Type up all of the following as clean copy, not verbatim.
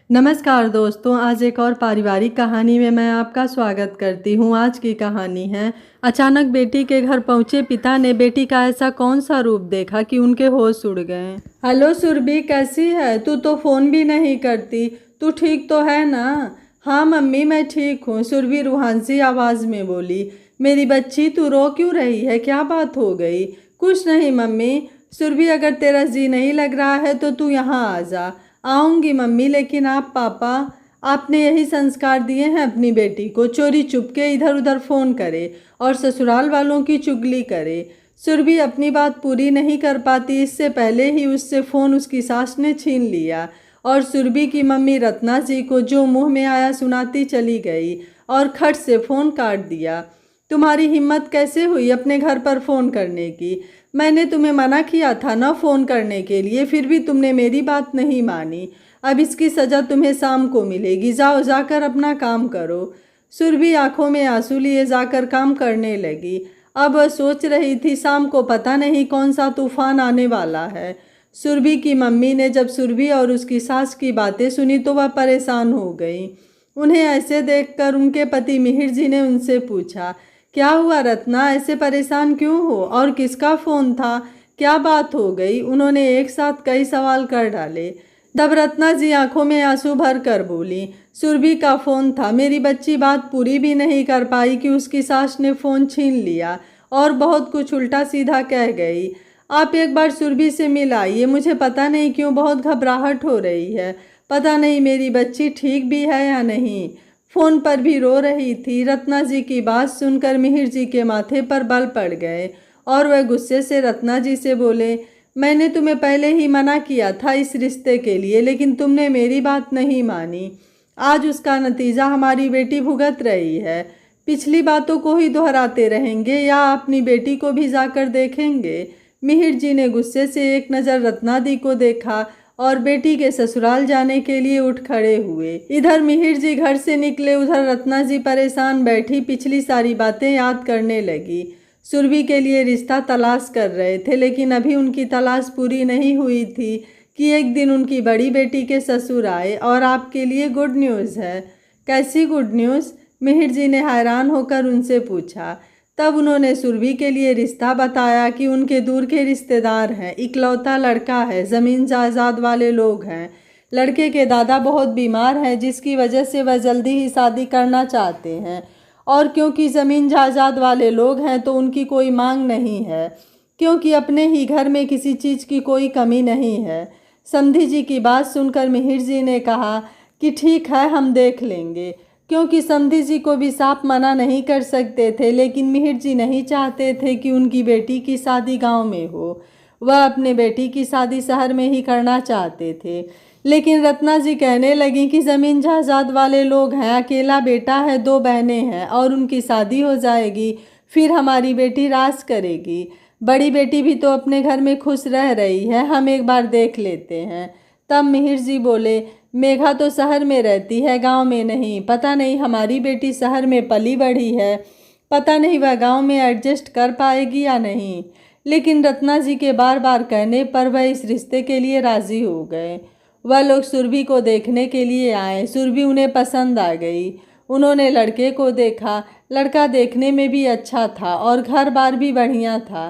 नमस्कार दोस्तों, आज एक और पारिवारिक कहानी में मैं आपका स्वागत करती हूँ। आज की कहानी है, अचानक बेटी के घर पहुँचे पिता ने बेटी का ऐसा कौन सा रूप देखा कि उनके होश उड़ गए। हेलो सुरभि, कैसी है? तू तो फ़ोन भी नहीं करती। तू ठीक तो है ना? हाँ मम्मी, मैं ठीक हूँ, सुरभि रूहांसी आवाज़ में बोली। मेरी बच्ची, तू रो क्यों रही है? क्या बात हो गई? कुछ नहीं मम्मी। सुरभि, अगर तेरा जी नहीं लग रहा है तो तू यहाँ आ जा। आऊँगी मम्मी, लेकिन आप पापा, आपने यही संस्कार दिए हैं अपनी बेटी को, चोरी चुपके इधर उधर फ़ोन करे और ससुराल वालों की चुगली करे। सुरभि अपनी बात पूरी नहीं कर पाती, इससे पहले ही उससे फ़ोन उसकी सास ने छीन लिया और सुरभि की मम्मी रत्ना जी को जो मुंह में आया सुनाती चली गई और खट से फ़ोन काट दिया। तुम्हारी हिम्मत कैसे हुई अपने घर पर फ़ोन करने की? मैंने तुम्हें मना किया था ना फ़ोन करने के लिए, फिर भी तुमने मेरी बात नहीं मानी। अब इसकी सज़ा तुम्हें शाम को मिलेगी। जाओ, जाकर अपना काम करो। सुरभि आंखों में आंसू लिए जाकर काम करने लगी। अब वह सोच रही थी शाम को पता नहीं कौन सा तूफान आने वाला है। सुरभि की मम्मी ने जब सुरभि और उसकी सास की बातें सुनी तो वह परेशान हो गई। उन्हें ऐसे देखकर उनके पति मिहिर जी ने उनसे पूछा, क्या हुआ रत्ना, ऐसे परेशान क्यों हो? और किसका फ़ोन था? क्या बात हो गई? उन्होंने एक साथ कई सवाल कर डाले। तब रत्ना जी आंखों में आंसू भर कर बोली, सुरभि का फ़ोन था। मेरी बच्ची बात पूरी भी नहीं कर पाई कि उसकी सास ने फ़ोन छीन लिया और बहुत कुछ उल्टा सीधा कह गई। आप एक बार सुरभि से मिल आइए, मुझे पता नहीं क्यों बहुत घबराहट हो रही है। पता नहीं मेरी बच्ची ठीक भी है या नहीं। फ़ोन पर भी रो रही थी। रत्ना जी की बात सुनकर मिहिर जी के माथे पर बल पड़ गए और वह गुस्से से रत्ना जी से बोले, मैंने तुम्हें पहले ही मना किया था इस रिश्ते के लिए, लेकिन तुमने मेरी बात नहीं मानी। आज उसका नतीजा हमारी बेटी भुगत रही है। पिछली बातों को ही दोहराते रहेंगे या अपनी बेटी को भी जाकर देखेंगे? मिहिर जी ने गुस्से से एक नज़र रत्ना दी को देखा और बेटी के ससुराल जाने के लिए उठ खड़े हुए। इधर मिहिर जी घर से निकले, उधर रत्ना जी परेशान बैठी पिछली सारी बातें याद करने लगी। सुरभि के लिए रिश्ता तलाश कर रहे थे, लेकिन अभी उनकी तलाश पूरी नहीं हुई थी कि एक दिन उनकी बड़ी बेटी के ससुर आए और आपके लिए गुड न्यूज़ है। कैसी गुड न्यूज़? मिहिर जी ने हैरान होकर उनसे पूछा। तब उन्होंने सुरभि के लिए रिश्ता बताया कि उनके दूर के रिश्तेदार हैं, इकलौता लड़का है, ज़मीन जायदाद वाले लोग हैं। लड़के के दादा बहुत बीमार हैं, जिसकी वजह से वह जल्दी ही शादी करना चाहते हैं और क्योंकि ज़मीन जायदाद वाले लोग हैं तो उनकी कोई मांग नहीं है, क्योंकि अपने ही घर में किसी चीज़ की कोई कमी नहीं है। समधी जी की बात सुनकर मिहिर जी ने कहा कि ठीक है, हम देख लेंगे, क्योंकि समधी जी को भी साफ मना नहीं कर सकते थे, लेकिन मिहिर जी नहीं चाहते थे कि उनकी बेटी की शादी गांव में हो। वह अपने बेटी की शादी शहर में ही करना चाहते थे। लेकिन रत्ना जी कहने लगी कि ज़मीन जायदाद वाले लोग हैं, अकेला बेटा है, 2 बहनें हैं और उनकी शादी हो जाएगी, फिर हमारी बेटी राज करेगी। बड़ी बेटी भी तो अपने घर में खुश रह रही है, हम एक बार देख लेते हैं। तब मिहिर जी बोले, मेघा तो शहर में रहती है, गांव में नहीं। पता नहीं हमारी बेटी शहर में पली बढ़ी है, पता नहीं वह गांव में एडजस्ट कर पाएगी या नहीं। लेकिन रत्ना जी के बार बार कहने पर वह इस रिश्ते के लिए राज़ी हो गए। वह लोग सुरभि को देखने के लिए आए। सुरभि उन्हें पसंद आ गई। उन्होंने लड़के को देखा। लड़का देखने में भी अच्छा था और घर बार भी बढ़िया था।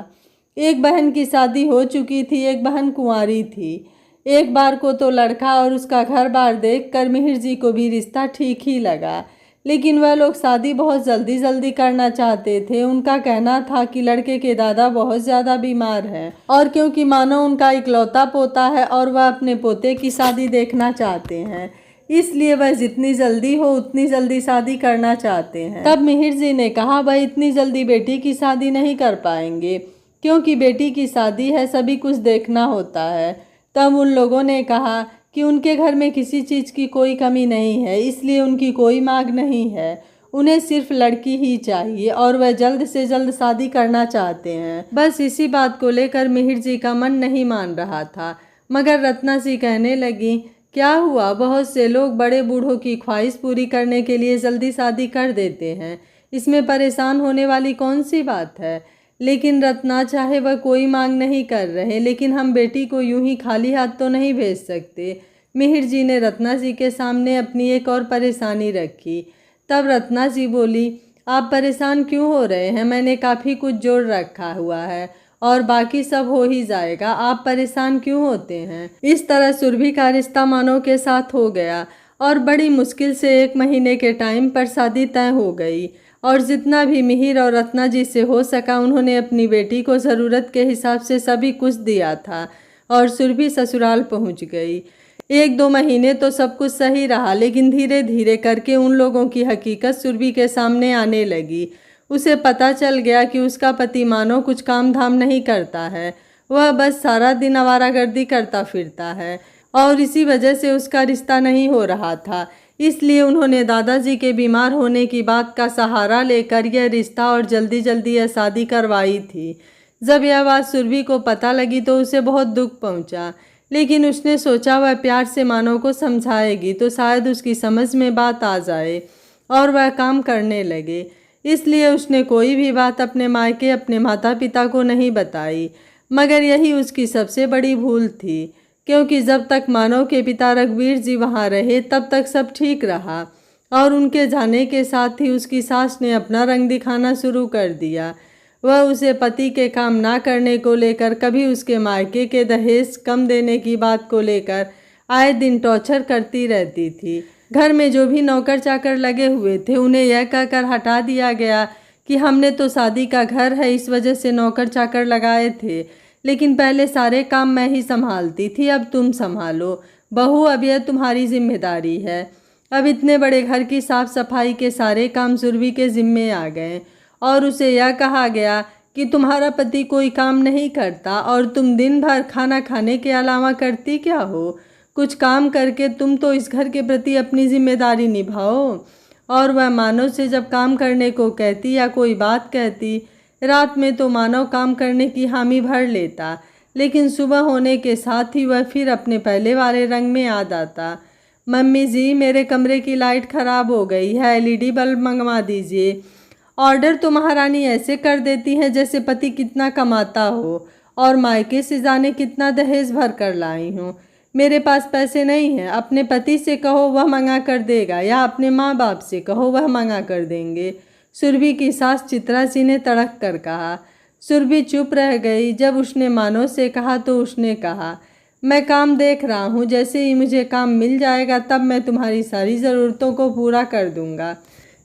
एक बहन की शादी हो चुकी थी, एक बहन कुंवारी थी। एक बार को तो लड़का और उसका घर बार देख कर मिहिर जी को भी रिश्ता ठीक ही लगा, लेकिन वह लोग शादी बहुत जल्दी जल्दी करना चाहते थे। उनका कहना था कि लड़के के दादा बहुत ज़्यादा बीमार हैं और क्योंकि मानो उनका इकलौता पोता है और वह अपने पोते की शादी देखना चाहते हैं, इसलिए वह जितनी जल्दी हो उतनी जल्दी शादी करना चाहते हैं। तब मिहिर जी ने कहा, वह इतनी जल्दी बेटी की शादी नहीं कर पाएंगे, क्योंकि बेटी की शादी है, सभी कुछ देखना होता है। तब उन लोगों ने कहा कि उनके घर में किसी चीज़ की कोई कमी नहीं है, इसलिए उनकी कोई मांग नहीं है। उन्हें सिर्फ लड़की ही चाहिए और वह जल्द से जल्द शादी करना चाहते हैं। बस इसी बात को लेकर मिहिर जी का मन नहीं मान रहा था। मगर रत्ना जी कहने लगी, क्या हुआ? बहुत से लोग बड़े बूढ़ों की ख्वाहिश पूरी करने के लिए जल्दी शादी कर देते हैं, इसमें परेशान होने वाली कौन सी बात है? लेकिन रत्ना, चाहे वह कोई मांग नहीं कर रहे, लेकिन हम बेटी को यूं ही खाली हाथ तो नहीं भेज सकते। मिहिर जी ने रत्ना जी के सामने अपनी एक और परेशानी रखी। तब रत्ना जी बोली, आप परेशान क्यों हो रहे हैं? मैंने काफ़ी कुछ जोड़ रखा हुआ है और बाकी सब हो ही जाएगा, आप परेशान क्यों होते हैं? इस तरह सुरभि का रिश्ता मानव के साथ हो गया और बड़ी मुश्किल से 1 महीने के टाइम पर शादी तय हो गई। और जितना भी मिहिर और रत्ना जी से हो सका उन्होंने अपनी बेटी को ज़रूरत के हिसाब से सभी कुछ दिया था और सुरभि ससुराल पहुंच गई। 1-2 महीने तो सब कुछ सही रहा, लेकिन धीरे धीरे करके उन लोगों की हकीकत सुरभि के सामने आने लगी। उसे पता चल गया कि उसका पति मानो कुछ काम धाम नहीं करता है, वह बस सारा दिन आवारागर्दी करता फिरता है और इसी वजह से उसका रिश्ता नहीं हो रहा था। इसलिए उन्होंने दादाजी के बीमार होने की बात का सहारा लेकर यह रिश्ता और जल्दी जल्दी यह शादी करवाई थी। जब यह बात सुरभि को पता लगी तो उसे बहुत दुख पहुंचा, लेकिन उसने सोचा वह प्यार से मानव को समझाएगी तो शायद उसकी समझ में बात आ जाए और वह काम करने लगे। इसलिए उसने कोई भी बात अपने मायके अपने माता पिता को नहीं बताई। मगर यही उसकी सबसे बड़ी भूल थी, क्योंकि जब तक मानव के पिता रघुवीर जी वहाँ रहे तब तक सब ठीक रहा और उनके जाने के साथ ही उसकी सास ने अपना रंग दिखाना शुरू कर दिया। वह उसे पति के काम ना करने को लेकर, कभी उसके मायके के दहेज कम देने की बात को लेकर आए दिन टॉर्चर करती रहती थी। घर में जो भी नौकर चाकर लगे हुए थे उन्हें यह कहकर हटा दिया गया कि हमने तो शादी का घर है इस वजह से नौकर चाकर लगाए थे, लेकिन पहले सारे काम मैं ही संभालती थी, अब तुम संभालो बहू, अब यह तुम्हारी जिम्मेदारी है। अब इतने बड़े घर की साफ सफाई के सारे काम सुरभि के जिम्मे आ गए और उसे यह कहा गया कि तुम्हारा पति कोई काम नहीं करता और तुम दिन भर खाना खाने के अलावा करती क्या हो? कुछ काम करके तुम तो इस घर के प्रति अपनी जिम्मेदारी निभाओ। और वह मानव से जब काम करने को कहती या कोई बात कहती, रात में तो मानव काम करने की हामी भर लेता, लेकिन सुबह होने के साथ ही वह फिर अपने पहले वाले रंग में आ जाता। मम्मी जी, मेरे कमरे की लाइट ख़राब हो गई है, एलईडी बल्ब मंगवा दीजिए। ऑर्डर तो महारानी ऐसे कर देती हैं जैसे पति कितना कमाता हो और मायके से जाने कितना दहेज भर कर लाई हूँ। मेरे पास पैसे नहीं हैं, अपने पति से कहो वह मंगा कर देगा या अपने माँ बाप से कहो वह मंगा कर देंगे। सुरभि की सास चित्रा सी ने तड़क कर कहा। सुरभि चुप रह गई। जब उसने मानव से कहा तो उसने कहा, मैं काम देख रहा हूँ, जैसे ही मुझे काम मिल जाएगा तब मैं तुम्हारी सारी ज़रूरतों को पूरा कर दूँगा।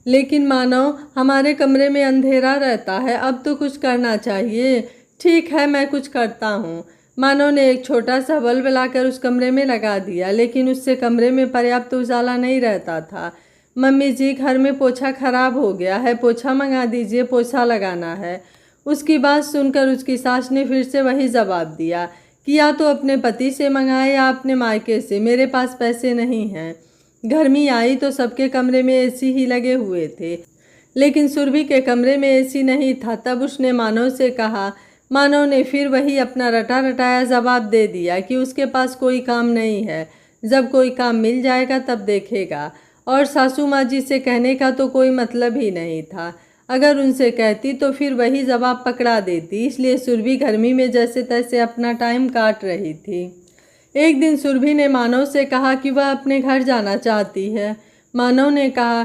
लेकिन मानव, हमारे कमरे में अंधेरा रहता है, अब तो कुछ करना चाहिए। ठीक है, मैं कुछ करता हूँ। मानव ने एक छोटा सा बल्ब लाकर उस कमरे में लगा दिया, लेकिन उससे कमरे में पर्याप्त उजाला नहीं रहता था। मम्मी जी, घर में पोछा खराब हो गया है, पोछा मंगा दीजिए, पोछा लगाना है। उसकी बात सुनकर उसकी सास ने फिर से वही जवाब दिया कि या तो अपने पति से मंगाए या अपने मायके से, मेरे पास पैसे नहीं हैं। गर्मी आई तो सबके कमरे में एसी ही लगे हुए थे, लेकिन सुरभि के कमरे में एसी नहीं था। तब उसने मानव से कहा। मानव ने फिर वही अपना रटा रटाया जवाब दे दिया कि उसके पास कोई काम नहीं है, जब कोई काम मिल जाएगा तब देखेगा। और सासू माँ जी से कहने का तो कोई मतलब ही नहीं था, अगर उनसे कहती तो फिर वही जवाब पकड़ा देती। इसलिए सुरभि गर्मी में जैसे तैसे अपना टाइम काट रही थी। एक दिन सुरभि ने मानव से कहा कि वह अपने घर जाना चाहती है। मानव ने कहा,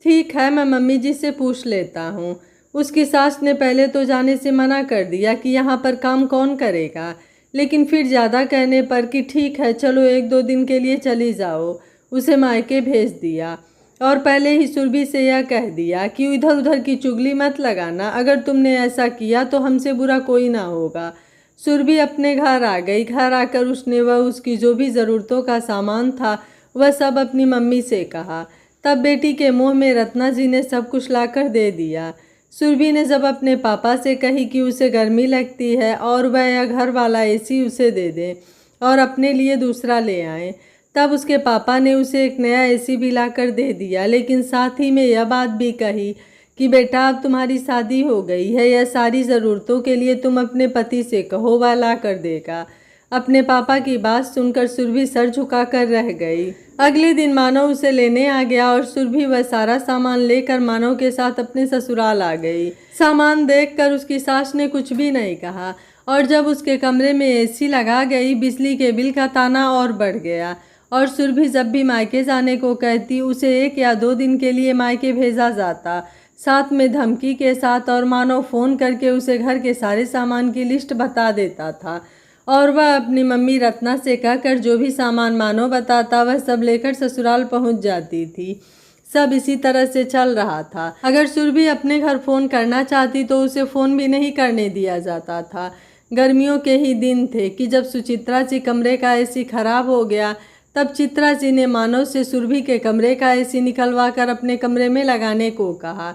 ठीक है, मैं मम्मी जी से पूछ लेता हूँ। उसकी सास ने पहले तो जाने से मना कर दिया कि यहाँ पर काम कौन करेगा, लेकिन फिर ज़्यादा कहने पर कि ठीक है चलो 1-2 दिन के लिए चली जाओ, उसे मायके भेज दिया। और पहले ही सुरभि से यह कह दिया कि इधर उधर की चुगली मत लगाना, अगर तुमने ऐसा किया तो हमसे बुरा कोई ना होगा। सुरभि अपने घर आ गई। घर आकर उसने वह उसकी जो भी ज़रूरतों का सामान था वह सब अपनी मम्मी से कहा। तब बेटी के मुंह में रत्ना जी ने सब कुछ लाकर दे दिया। सुरभि ने जब अपने पापा से कही कि उसे गर्मी लगती है और वह यह घर वाला एसी उसे दे दे और अपने लिए दूसरा ले आए, तब उसके पापा ने उसे एक नया एसी भी लाकर दे दिया, लेकिन साथ ही में यह बात भी कही कि बेटा अब तुम्हारी शादी हो गई है, यह सारी ज़रूरतों के लिए तुम अपने पति से कहो वह ला कर देगा। अपने पापा की बात सुनकर सुरभि सर झुकाकर रह गई। अगले दिन मानव उसे लेने आ गया और सुरभि वह सारा सामान लेकर मानव के साथ अपने ससुराल आ गई। सामान देखकर उसकी सास ने कुछ भी नहीं कहा और जब उसके कमरे में एसी लगा गई, बिजली के बिल का ताना और बढ़ गया और सुरभि जब भी मायके जाने को कहती उसे 1 या 2 दिन के लिए मायके भेजा जाता, साथ में धमकी के साथ, और मानो फ़ोन करके उसे घर के सारे सामान की लिस्ट बता देता था और वह अपनी मम्मी रत्ना से कहकर जो भी सामान मानो बताता वह सब लेकर ससुराल पहुंच जाती थी। सब इसी तरह से चल रहा था। अगर सुरभि अपने घर फ़ोन करना चाहती तो उसे फ़ोन भी नहीं करने दिया जाता था। गर्मियों के ही दिन थे कि जब सुचित्रा जी कमरे का एसी खराब हो गया, तब चित्रा जी ने मानव से सुरभि के कमरे का एसी निकलवा कर अपने कमरे में लगाने को कहा।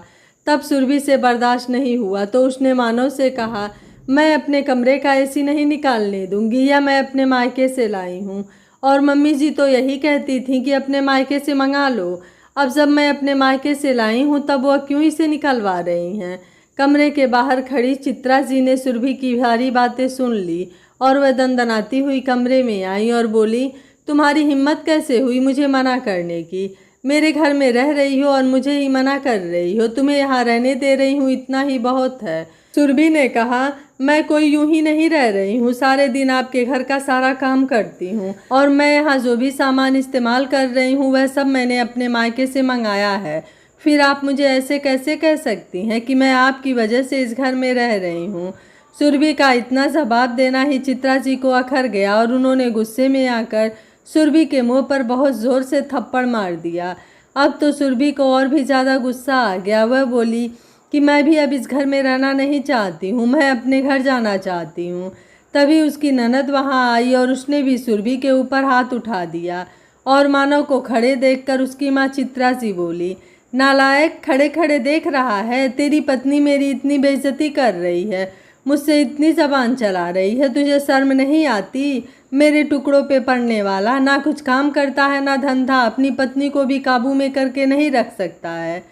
तब सुरभि से बर्दाश्त नहीं हुआ तो उसने मानव से कहा, मैं अपने कमरे का एसी नहीं निकालने दूंगी, या मैं अपने मायके से लाई हूँ और मम्मी जी तो यही कहती थी कि अपने मायके से मंगा लो। अब जब मैं अपने मायके से लाई हूँ तब वह क्यों इसे निकलवा रही हैं। कमरे के बाहर खड़ी चित्रा जी ने सुरभि की सारी बातें सुन ली और वह दंदनाती हुई कमरे में आई और बोली, तुम्हारी हिम्मत कैसे हुई मुझे मना करने की? मेरे घर में रह रही हो और मुझे ही मना कर रही हो। तुम्हें यहाँ रहने दे रही हूँ, इतना ही बहुत है। सुरभि ने कहा, मैं कोई यूं ही नहीं रह रही हूँ, सारे दिन आपके घर का सारा काम करती हूँ और मैं यहाँ जो भी सामान इस्तेमाल कर रही हूँ वह सब मैंने अपने मायके से मंगाया है। फिर आप मुझे ऐसे कैसे कह सकती हैं कि मैं आपकी वजह से इस घर में रह रही हूँ? सुरभि का इतना जवाब देना ही चित्रा जी को अखर गया और उन्होंने गुस्से में आकर सुरभि के मुंह पर बहुत ज़ोर से थप्पड़ मार दिया। अब तो सुरभि को और भी ज़्यादा गुस्सा आ गया। वह बोली कि मैं भी अब इस घर में रहना नहीं चाहती हूँ, मैं अपने घर जाना चाहती हूँ। तभी उसकी ननद वहाँ आई और उसने भी सुरभि के ऊपर हाथ उठा दिया और मानव को खड़े देखकर उसकी माँ चित्रा जी बोली, नालायक, खड़े खड़े देख रहा है? तेरी पत्नी मेरी इतनी बेइज्जती कर रही है, मुझसे इतनी जबान चला रही है, तुझे शर्म नहीं आती? मेरे टुकड़ों पे पड़ने वाला, ना कुछ काम करता है ना धंधा, अपनी पत्नी को भी काबू में करके नहीं रख सकता है।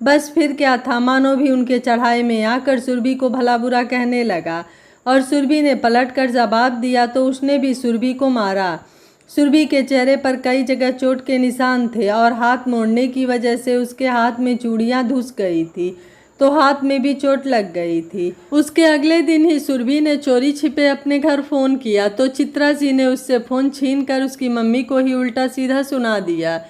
बस फिर क्या था, मानो भी उनके चढ़ाए में आकर सुरभि को भला बुरा कहने लगा और सुरभि ने पलट कर जवाब दिया तो उसने भी सुरभि को मारा। सुरभि के चेहरे पर कई जगह चोट के निशान थे और हाथ मोड़ने की वजह से उसके हाथ में चूड़ियाँ धुस गई थी तो हाथ में भी चोट लग गई थी। उसके अगले दिन ही सुरभि ने चोरी छिपे अपने घर फ़ोन किया तो चित्रा जी ने उससे फ़ोन छीन कर उसकी मम्मी को ही उल्टा सीधा सुना दिया।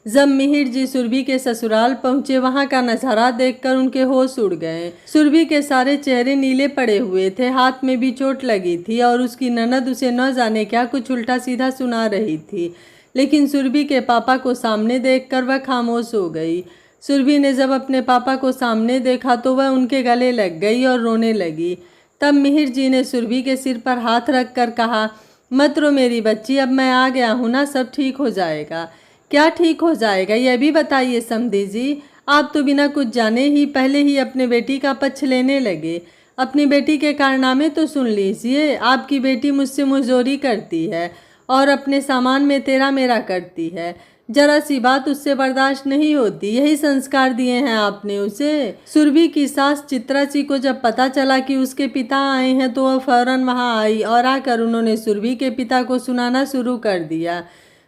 जब मिहिर जी सुरभि के ससुराल पहुंचे, वहां का नज़ारा देखकर उनके होश उड़ गए। सुरभि के सारे चेहरे नीले पड़े हुए थे, हाथ में भी चोट लगी थी और उसकी ननद उसे न जाने क्या कुछ उल्टा सीधा सुना रही थी। लेकिन सुरभि के पापा को सामने देखकर वह खामोश हो गई। सुरभि ने जब अपने पापा को सामने देखा तो वह उनके गले लग गई और रोने लगी। तब मिहिर जी ने सुरभि के सिर पर हाथ रख कर कहा, मत रो मेरी बच्ची, अब मैं आ गया हूँ ना, सब ठीक हो जाएगा। क्या ठीक हो जाएगा, यह भी बताइए समधी जी। आप तो बिना कुछ जाने ही पहले ही अपने बेटी का पक्ष लेने लगे। अपनी बेटी के कारनामे तो सुन लीजिए। आपकी बेटी मुझसे मुंहजोरी करती है और अपने सामान में तेरा मेरा करती है। जरा सी बात उससे बर्दाश्त नहीं होती, यही संस्कार दिए हैं आपने उसे। सुरभि की सास चित्रा जी को जब पता चला कि उसके पिता आए हैं तो वह फौरन वहां आई और आकर उन्होंने सुरभि के पिता को सुनाना शुरू कर दिया।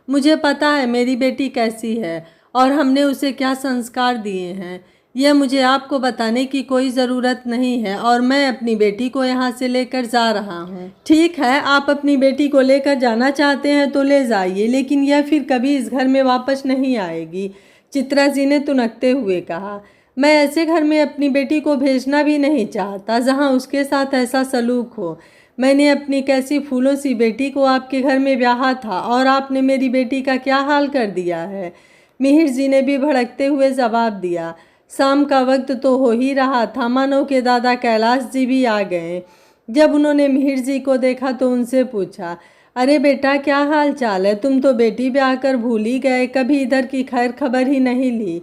मुझे पता है मेरी बेटी कैसी है और हमने उसे क्या संस्कार दिए हैं, यह मुझे आपको बताने की कोई ज़रूरत नहीं है और मैं अपनी बेटी को यहाँ से लेकर जा रहा हूँ। ठीक है, आप अपनी बेटी को लेकर जाना चाहते हैं तो ले जाइए, लेकिन यह फिर कभी इस घर में वापस नहीं आएगी, चित्रा जी ने तुनकते हुए कहा। मैं ऐसे घर में अपनी बेटी को भेजना भी नहीं चाहता जहाँ उसके साथ ऐसा सलूक हो। मैंने अपनी कैसी फूलों सी बेटी को आपके घर में ब्याहा था और आपने मेरी बेटी का क्या हाल कर दिया है। मिहिर जी ने भी भड़कते हुए जवाब दिया। शाम का वक्त तो हो ही रहा था, मानो के दादा कैलाश जी भी आ गए। जब उन्होंने मिहिर जी को देखा तो उनसे पूछा, अरे बेटा क्या हाल चाल है, तुम तो बेटी ब्याह कर भूल ही गए, कभी इधर की खैर खबर ही नहीं ली।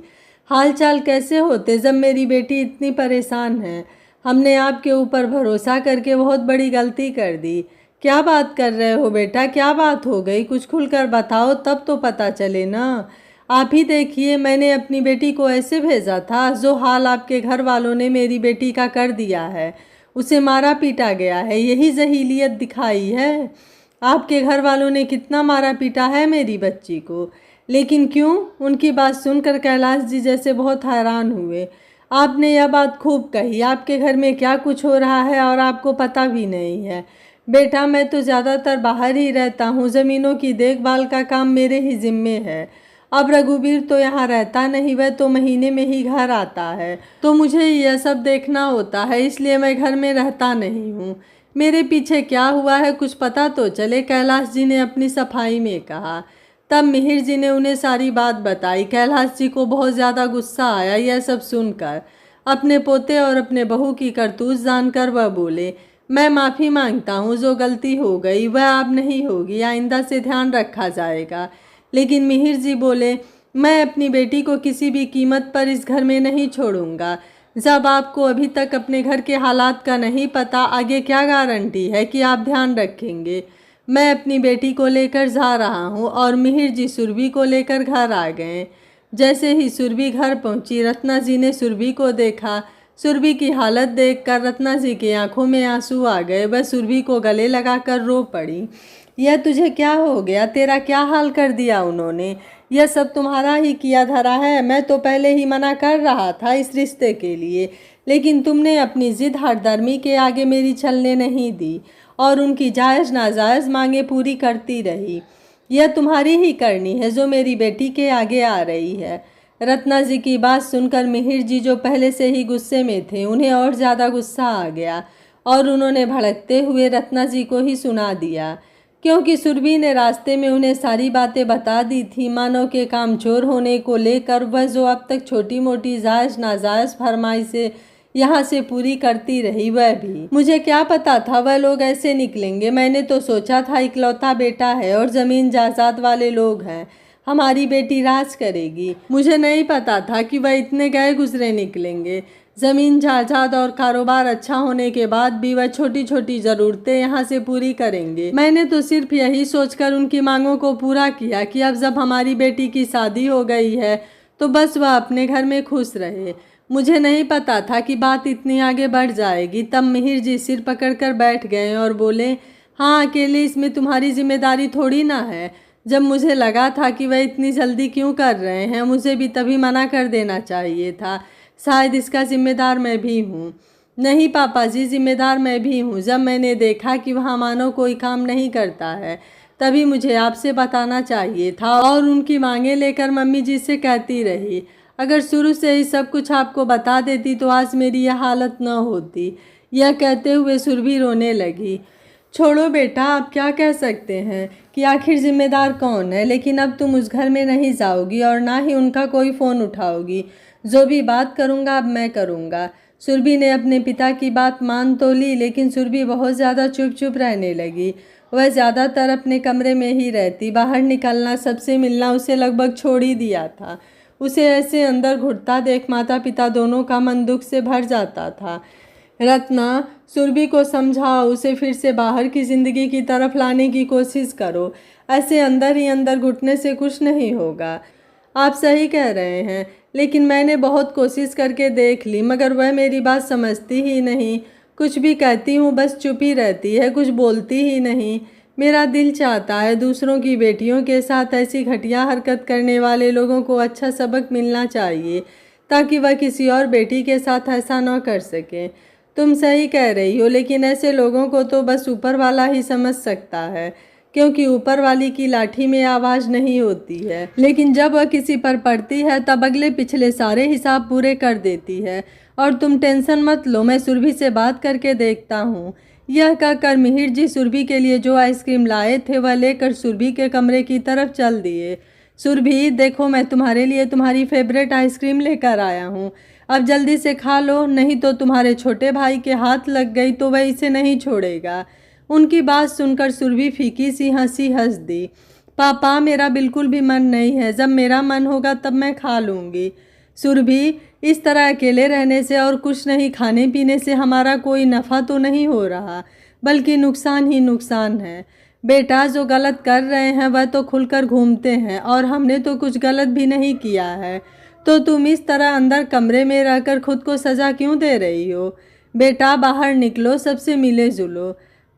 हाल चाल कैसे होते जब मेरी बेटी इतनी परेशान है। हमने आपके ऊपर भरोसा करके बहुत बड़ी गलती कर दी। क्या बात कर रहे हो बेटा, क्या बात हो गई, कुछ खुलकर बताओ तब तो पता चले ना। आप ही देखिए, मैंने अपनी बेटी को ऐसे भेजा था जो हाल आपके घर वालों ने मेरी बेटी का कर दिया है। उसे मारा पीटा गया है, यही जहीलियत दिखाई है। आपके घर वालों ने कितना मारा पीटा है मेरी बच्ची को, लेकिन क्यों? उनकी बात सुनकर कैलाश जी जैसे बहुत हैरान हुए। आपने यह बात खूब कही, आपके घर में क्या कुछ हो रहा है और आपको पता भी नहीं है। बेटा मैं तो ज़्यादातर बाहर ही रहता हूँ, ज़मीनों की देखभाल का काम मेरे ही जिम्मे है। अब रघुवीर तो यहाँ रहता नहीं, वह तो महीने में ही घर आता है, तो मुझे यह सब देखना होता है, इसलिए मैं घर में रहता नहीं हूँ। मेरे पीछे क्या हुआ है कुछ पता तो चले, कैलाश जी ने अपनी सफाई में कहा। तब मिहिर जी ने उन्हें सारी बात बताई। कैलाश जी को बहुत ज़्यादा गुस्सा आया यह सब सुनकर। अपने पोते और अपने बहू की करतूत जानकर वह बोले, मैं माफ़ी मांगता हूँ, जो गलती हो गई वह अब नहीं होगी, आइंदा से ध्यान रखा जाएगा। लेकिन मिहिर जी बोले, मैं अपनी बेटी को किसी भी कीमत पर इस घर में नहीं छोड़ूंगा। जब आपको अभी तक अपने घर के हालात का नहीं पता, आगे क्या गारंटी है कि आप ध्यान रखेंगे। मैं अपनी बेटी को लेकर जा रहा हूँ। और मिहिर जी सुरभि को लेकर घर आ गए। जैसे ही सुरभि घर पहुँची, रत्ना जी ने सुरभि को देखा। सुरभि की हालत देखकर रत्ना जी की आंखों में आंसू आ गए। वह सुरभि को गले लगाकर रो पड़ी। यह तुझे क्या हो गया? तेरा क्या हाल कर दिया उन्होंने? यह सब तुम्हारा ही किया धरा है। मैं तो पहले ही मना कर रहा था इस रिश्ते के लिए, लेकिन तुमने अपनी जिद हठधर्मी के आगे मेरी चलने नहीं दी और उनकी जायज़ नाजायज़ मांगे पूरी करती रही। यह तुम्हारी ही करनी है जो मेरी बेटी के आगे आ रही है। रत्ना जी की बात सुनकर मिहिर जी, जो पहले से ही गुस्से में थे, उन्हें और ज़्यादा गुस्सा आ गया और उन्होंने भड़कते हुए रत्ना जी को ही सुना दिया। क्योंकि सुरभि ने रास्ते में उन्हें सारी बातें बता दी थी। मानव के कामचोर होने को लेकर वह जो अब तक छोटी मोटी जायज़ नाजायज़ फरमाइशें यहाँ से पूरी करती रही, वह भी। मुझे क्या पता था वह लोग ऐसे निकलेंगे। मैंने तो सोचा था इकलौता बेटा है और ज़मीन जायदाद वाले लोग हैं, हमारी बेटी राज करेगी। मुझे नहीं पता था कि वह इतने गए गुजरे निकलेंगे। ज़मीन जायदाद और कारोबार अच्छा होने के बाद भी वह छोटी छोटी ज़रूरतें यहाँ से पूरी करेंगे। मैंने तो सिर्फ यही सोचकर उनकी मांगों को पूरा किया कि अब जब हमारी बेटी की शादी हो गई है तो बस वह अपने घर में खुश रहे। मुझे नहीं पता था कि बात इतनी आगे बढ़ जाएगी। तब मिहिर जी सिर पकड़कर बैठ गए और बोले, हाँ, अकेले इसमें तुम्हारी जिम्मेदारी थोड़ी ना है। जब मुझे लगा था कि वह इतनी जल्दी क्यों कर रहे हैं, मुझे भी तभी मना कर देना चाहिए था। शायद इसका जिम्मेदार मैं भी हूँ। नहीं पापा जी, जिम्मेदार मैं भी हूँ। जब मैंने देखा कि वहाँ मानो कोई काम नहीं करता है, तभी मुझे आपसे बताना चाहिए था और उनकी मांगे लेकर मम्मी जी से कहती रही। अगर शुरू से ही सब कुछ आपको बता देती तो आज मेरी यह हालत न होती। यह कहते हुए सुरभि रोने लगी। छोड़ो बेटा, आप क्या कह सकते हैं कि आखिर जिम्मेदार कौन है। लेकिन अब तुम उस घर में नहीं जाओगी और ना ही उनका कोई फ़ोन उठाओगी। जो भी बात करूँगा अब मैं करूँगा। सुरभि ने अपने पिता की बात मान तो ली, लेकिन सुरभि बहुत ज़्यादा चुप चुप रहने लगी। वह ज़्यादातर अपने कमरे में ही रहती। बाहर निकलना, सबसे मिलना उसे लगभग छोड़ ही दिया था। उसे ऐसे अंदर घुटता देख माता पिता दोनों का मन दुख से भर जाता था। रत्ना, सुरभि को समझाओ, उसे फिर से बाहर की ज़िंदगी की तरफ लाने की कोशिश करो। ऐसे अंदर ही अंदर घुटने से कुछ नहीं होगा। आप सही कह रहे हैं, लेकिन मैंने बहुत कोशिश करके देख ली, मगर वह मेरी बात समझती ही नहीं। कुछ भी कहती हूँ बस चुप ही रहती है, कुछ बोलती ही नहीं। मेरा दिल चाहता है दूसरों की बेटियों के साथ ऐसी घटिया हरकत करने वाले लोगों को अच्छा सबक मिलना चाहिए, ताकि वह किसी और बेटी के साथ ऐसा न कर सके। तुम सही कह रही हो, लेकिन ऐसे लोगों को तो बस ऊपर वाला ही समझ सकता है, क्योंकि ऊपर वाली की लाठी में आवाज़ नहीं होती है। लेकिन जब वह किसी पर पड़ती है तब अगले पिछले सारे हिसाब पूरे कर देती है। और तुम टेंशन मत लो, मैं सुरभि से बात करके देखता हूँ। यह कहकर मिहिर जी सुरभि के लिए जो आइसक्रीम लाए थे वह लेकर सुरभि के कमरे की तरफ चल दिए। सुरभि, देखो, मैं तुम्हारे लिए तुम्हारी फेवरेट आइसक्रीम लेकर आया हूँ। अब जल्दी से खा लो, नहीं तो तुम्हारे छोटे भाई के हाथ लग गई तो वह इसे नहीं छोड़ेगा। उनकी बात सुनकर सुरभि फीकी सी हंसी हंस दी। पापा, मेरा बिल्कुल भी मन नहीं है। जब मेरा मन होगा तब मैं खा लूँगी। सुरभि, इस तरह अकेले रहने से और कुछ नहीं खाने पीने से हमारा कोई नफ़ा तो नहीं हो रहा, बल्कि नुकसान ही नुकसान है। बेटा, जो गलत कर रहे हैं वह तो खुलकर घूमते हैं और हमने तो कुछ गलत भी नहीं किया है, तो तुम इस तरह अंदर कमरे में रहकर खुद को सज़ा क्यों दे रही हो? बेटा, बाहर निकलो, सबसे मिले जुलो।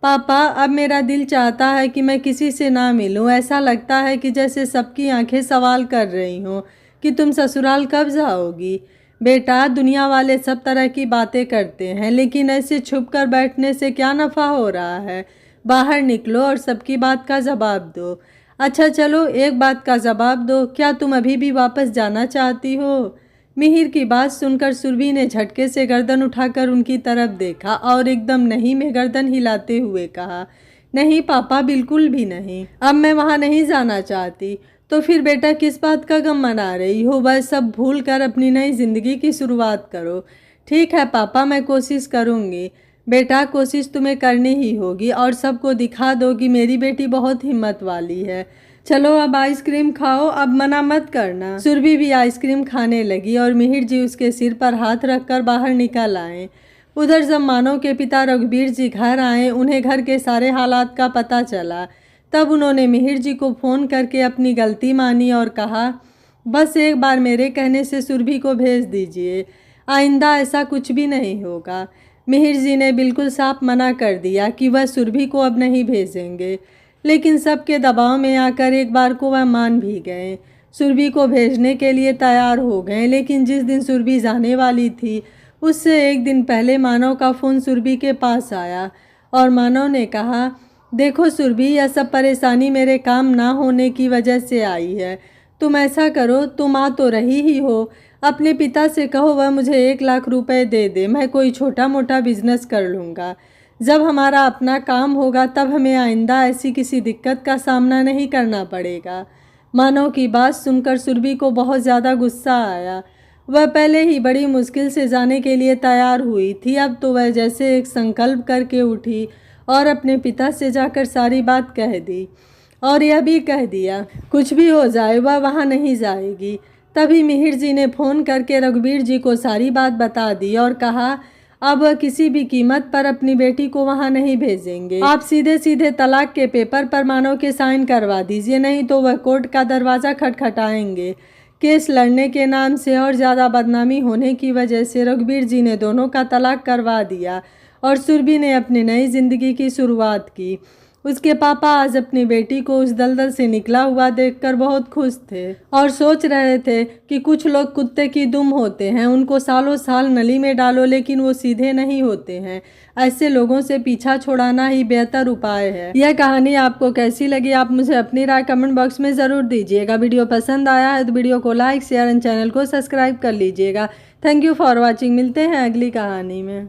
पापा, अब मेरा दिल चाहता है कि मैं किसी से ना मिलूं। ऐसा लगता है कि जैसे सबकी आंखें सवाल कर रही हों कि तुम ससुराल कब जाओगी। बेटा, दुनिया वाले सब तरह की बातें करते हैं, लेकिन ऐसे छुप कर बैठने से क्या नफ़ा हो रहा है? बाहर निकलो और सबकी बात का जवाब दो। अच्छा चलो एक बात का जवाब दो, क्या तुम अभी भी वापस जाना चाहती हो? मिहिर की बात सुनकर सुरभि ने झटके से गर्दन उठाकर उनकी तरफ देखा और एकदम नहीं में गर्दन हिलाते हुए कहा, नहीं पापा, बिल्कुल भी नहीं। अब मैं वहाँ नहीं जाना चाहती। तो फिर बेटा किस बात का गम मना रही हो? वह सब भूल कर अपनी नई जिंदगी की शुरुआत करो। ठीक है पापा, मैं कोशिश करूँगी। बेटा कोशिश तुम्हें करनी ही होगी और सबको दिखा दो कि मेरी बेटी बहुत हिम्मत वाली है। चलो अब आइसक्रीम खाओ, अब मना मत करना। सुरभि भी आइसक्रीम खाने लगी और मिहिर जी उसके सिर पर हाथ रखकर बाहर निकल आए। उधर जब मानव के पिता रघुबीर जी घर आए, उन्हें घर के सारे हालात का पता चला। तब उन्होंने मिहिर जी को फ़ोन करके अपनी गलती मानी और कहा, बस एक बार मेरे कहने से सुरभि को भेज दीजिए, आइंदा ऐसा कुछ भी नहीं होगा। मिहिर जी ने बिल्कुल साफ मना कर दिया कि वह सुरभि को अब नहीं भेजेंगे, लेकिन सबके दबाव में आकर एक बार को वह मान भी गए। सुरभि को भेजने के लिए तैयार हो गए, लेकिन जिस दिन सुरभि जाने वाली थी उससे एक दिन पहले मानव का फ़ोन सुरभि के पास आया और मानव ने कहा, देखो सुरभि, यह सब परेशानी मेरे काम ना होने की वजह से आई है। तुम ऐसा करो, तुम आ तो रही ही हो, अपने पिता से कहो वह मुझे 1 लाख रुपए दे दे, मैं कोई छोटा मोटा बिजनेस कर लूँगा। जब हमारा अपना काम होगा तब हमें आइंदा ऐसी किसी दिक्कत का सामना नहीं करना पड़ेगा। मानव की बात सुनकर सुरभि को बहुत ज़्यादा गुस्सा आया। वह पहले ही बड़ी मुश्किल से जाने के लिए तैयार हुई थी, अब तो वह जैसे एक संकल्प करके उठी और अपने पिता से जाकर सारी बात कह दी और यह भी कह दिया कुछ भी हो जाए वह वहाँ नहीं जाएगी। तभी मिहिर जी ने फ़ोन करके रघुबीर जी को सारी बात बता दी और कहा, अब वह किसी भी कीमत पर अपनी बेटी को वहाँ नहीं भेजेंगे। आप सीधे सीधे तलाक के पेपर पर मानव के साइन करवा दीजिए, नहीं तो वह कोर्ट का दरवाज़ा खटखटाएंगे। केस लड़ने के नाम से और ज़्यादा बदनामी होने की वजह से रघुबीर जी ने दोनों का तलाक करवा दिया और सुरभि ने अपनी नई जिंदगी की शुरुआत की। उसके पापा आज अपनी बेटी को उस दलदल से निकला हुआ देखकर बहुत खुश थे और सोच रहे थे कि कुछ लोग कुत्ते की दुम होते हैं, उनको सालों साल नली में डालो लेकिन वो सीधे नहीं होते हैं। ऐसे लोगों से पीछा छुड़ाना ही बेहतर उपाय है। यह कहानी आपको कैसी लगी, आप मुझे अपनी राय कमेंट बॉक्स में ज़रूर दीजिएगा। वीडियो पसंद आया है तो वीडियो को लाइक शेयर एंड चैनल को सब्सक्राइब कर लीजिएगा। Thank you for watching. मिलते हैं अगली कहानी में।